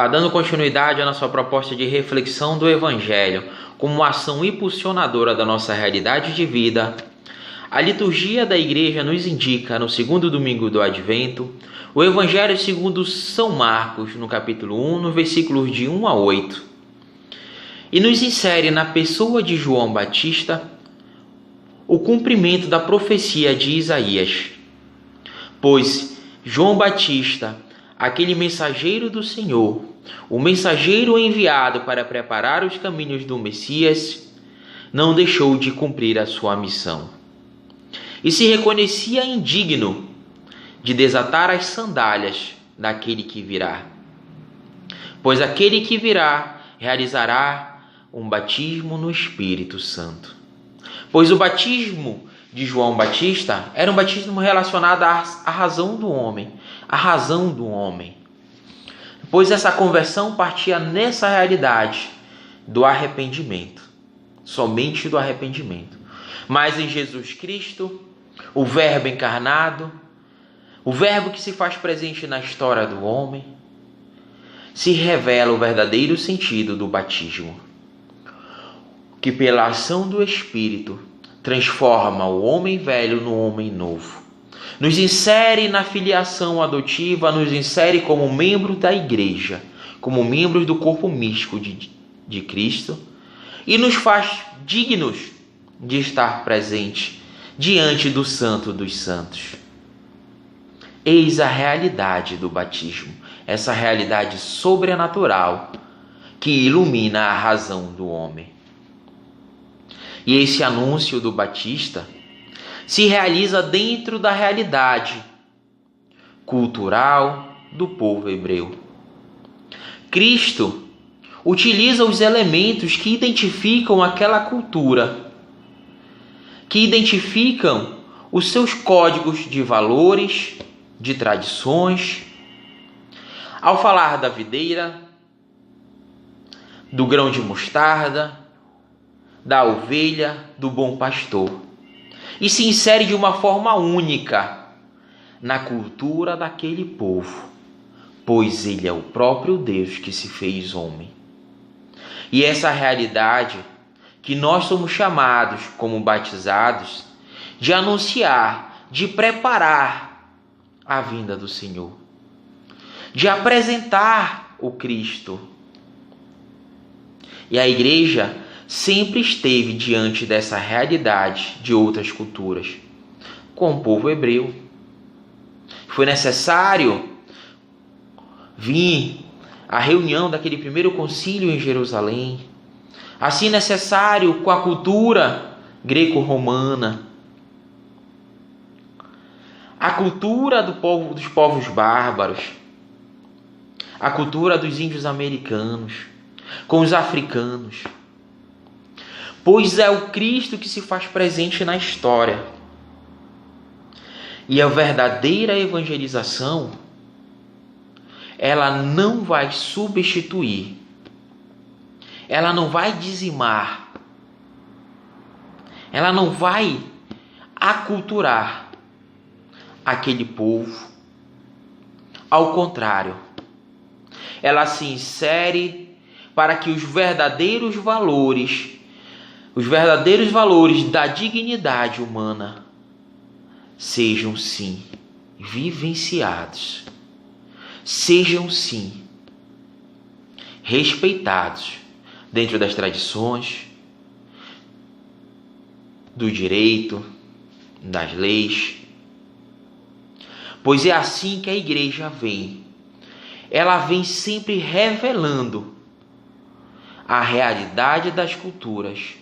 Dando continuidade à nossa proposta de reflexão do Evangelho como uma ação impulsionadora da nossa realidade de vida, a liturgia da Igreja nos indica, no segundo domingo do Advento, o Evangelho segundo São Marcos, no capítulo 1, nos versículos de 1 a 8, e nos insere na pessoa de João Batista o cumprimento da profecia de Isaías. Pois João Batista, aquele mensageiro do Senhor, o mensageiro enviado para preparar os caminhos do Messias, não deixou de cumprir a sua missão. E se reconhecia indigno de desatar as sandálias daquele que virá. Pois aquele que virá realizará um batismo no Espírito Santo. Pois o batismo de João Batista era um batismo relacionado à razão do homem, a razão do homem. Pois essa conversão partia nessa realidade do arrependimento, somente do arrependimento. Mas em Jesus Cristo, o Verbo encarnado, o Verbo que se faz presente na história do homem, se revela o verdadeiro sentido do batismo, que pela ação do Espírito transforma o homem velho no homem novo. Nos insere na filiação adotiva, nos insere como membro da Igreja, como membros do corpo místico de Cristo, e nos faz dignos de estar presente diante do Santo dos Santos. Eis a realidade do batismo, essa realidade sobrenatural que ilumina a razão do homem. E esse anúncio do Batista se realiza dentro da realidade cultural do povo hebreu. Cristo utiliza os elementos que identificam aquela cultura, que identificam os seus códigos de valores, de tradições, ao falar da videira, do grão de mostarda, da ovelha, do bom pastor, e se insere de uma forma única na cultura daquele povo, pois ele é o próprio Deus que se fez homem. E essa realidade que nós somos chamados como batizados de anunciar, de preparar a vinda do Senhor, de apresentar o Cristo. E a Igreja sempre esteve diante dessa realidade de outras culturas, com o povo hebreu. Foi necessário vir a reunião daquele primeiro concílio em Jerusalém, assim necessário com a cultura greco-romana, a cultura dos povos bárbaros, a cultura dos índios americanos, com os africanos. Pois é o Cristo que se faz presente na história. E a verdadeira evangelização, ela não vai substituir, ela não vai dizimar, ela não vai aculturar aquele povo. Ao contrário, ela se insere para que os verdadeiros valores da dignidade humana sejam sim vivenciados, sejam sim respeitados dentro das tradições, do direito, das leis. Pois é assim que a Igreja vem. Ela vem sempre revelando a realidade das culturas,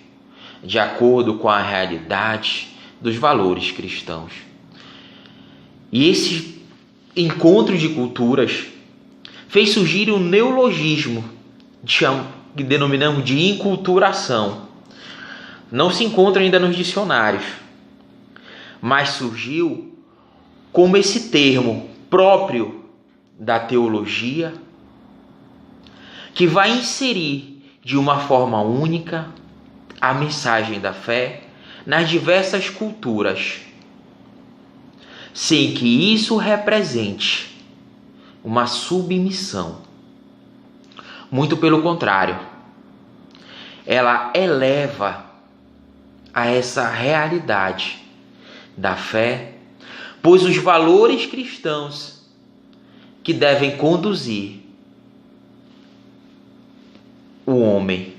de acordo com a realidade dos valores cristãos. E esse encontro de culturas fez surgir um neologismo que denominamos de inculturação. Não se encontra ainda nos dicionários, mas surgiu como esse termo próprio da teologia, que vai inserir de uma forma única a mensagem da fé nas diversas culturas, sem que isso represente uma submissão Muito pelo contrário, ela eleva a essa realidade da fé, pois os valores cristãos que devem conduzir o homem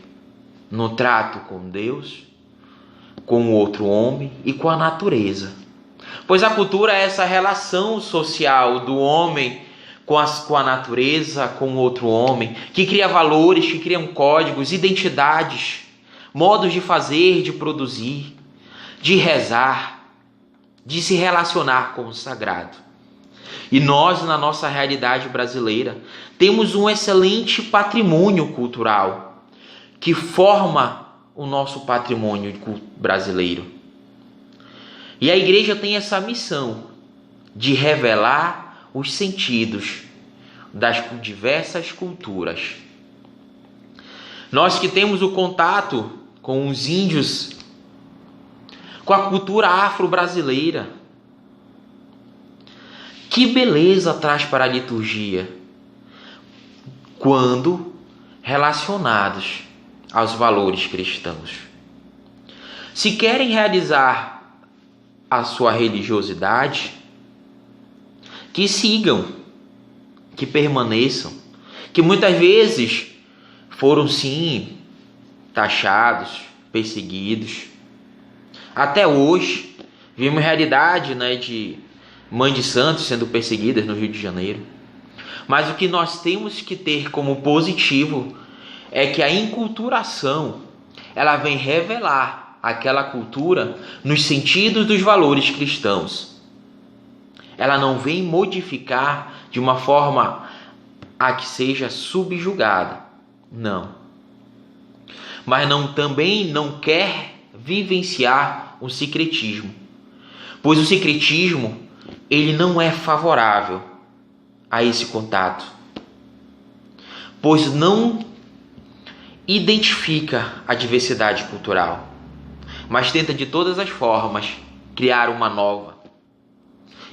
no trato com Deus, com o outro homem e com a natureza. Pois a cultura é essa relação social do homem com a natureza, com o outro homem, que cria valores, que criam códigos, identidades, modos de fazer, de produzir, de rezar, de se relacionar com o sagrado. E nós, na nossa realidade brasileira, temos um excelente patrimônio cultural que forma o nosso patrimônio brasileiro. E a igreja tem essa missão de revelar os sentidos das diversas culturas. Nós que temos o contato com os índios, com a cultura afro-brasileira, que beleza traz para a liturgia quando relacionados aos valores cristãos. Se querem realizar a sua religiosidade, que sigam, que permaneçam, que muitas vezes foram sim taxados, perseguidos. Até hoje vimos realidade, de mães de santos sendo perseguidas no Rio de Janeiro. Mas o que nós temos que ter como positivo é que a inculturação, ela vem revelar aquela cultura nos sentidos dos valores cristãos. Ela não vem modificar de uma forma a que seja subjugada. Não. Mas também não quer vivenciar o sincretismo. Pois o sincretismo, ele não é favorável a esse contato, pois não identifica a diversidade cultural, mas tenta de todas as formas criar uma nova.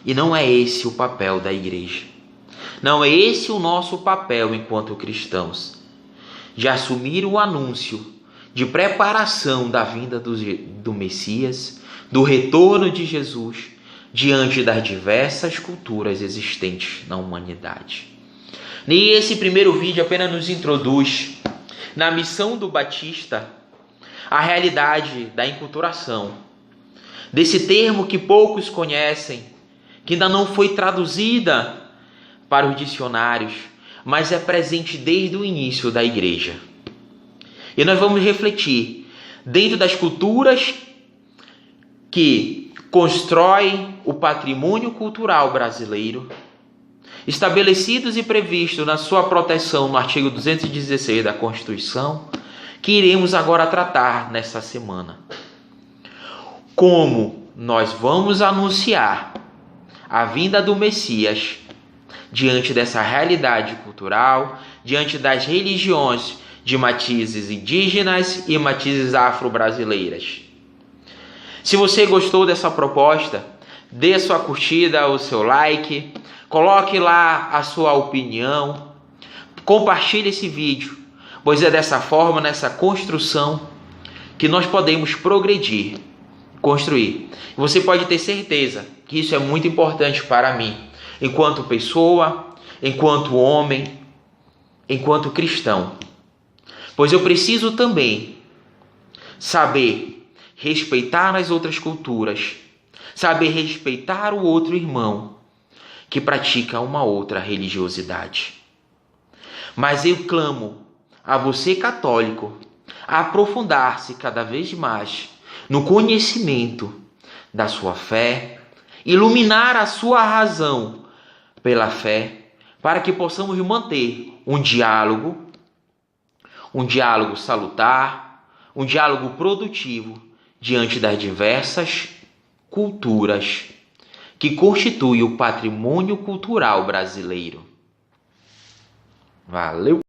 E não é esse o papel da igreja. Não é esse o nosso papel enquanto cristãos, de assumir o anúncio de preparação da vinda do Messias, do retorno de Jesus, diante das diversas culturas existentes na humanidade. E esse primeiro vídeo apenas nos introduz na missão do Batista a realidade da enculturação, desse termo que poucos conhecem, que ainda não foi traduzida para os dicionários, mas é presente desde o início da igreja. E nós vamos refletir dentro das culturas que constroem o patrimônio cultural brasileiro, estabelecidos e previstos na sua proteção no artigo 216 da Constituição, que iremos agora tratar nessa semana. Como nós vamos anunciar a vinda do Messias diante dessa realidade cultural, diante das religiões de matizes indígenas e matizes afro-brasileiras. Se você gostou dessa proposta, dê a sua curtida, o seu like, coloque lá a sua opinião, compartilhe esse vídeo, pois é dessa forma, nessa construção, que nós podemos progredir, construir. Você pode ter certeza que isso é muito importante para mim, enquanto pessoa, enquanto homem, enquanto cristão. Pois eu preciso também saber respeitar as outras culturas, saber respeitar o outro irmão que pratica uma outra religiosidade. Mas eu clamo a você, católico, a aprofundar-se cada vez mais no conhecimento da sua fé, iluminar a sua razão pela fé, para que possamos manter um diálogo salutar, um diálogo produtivo diante das diversas culturas que constituem o patrimônio cultural brasileiro. Valeu!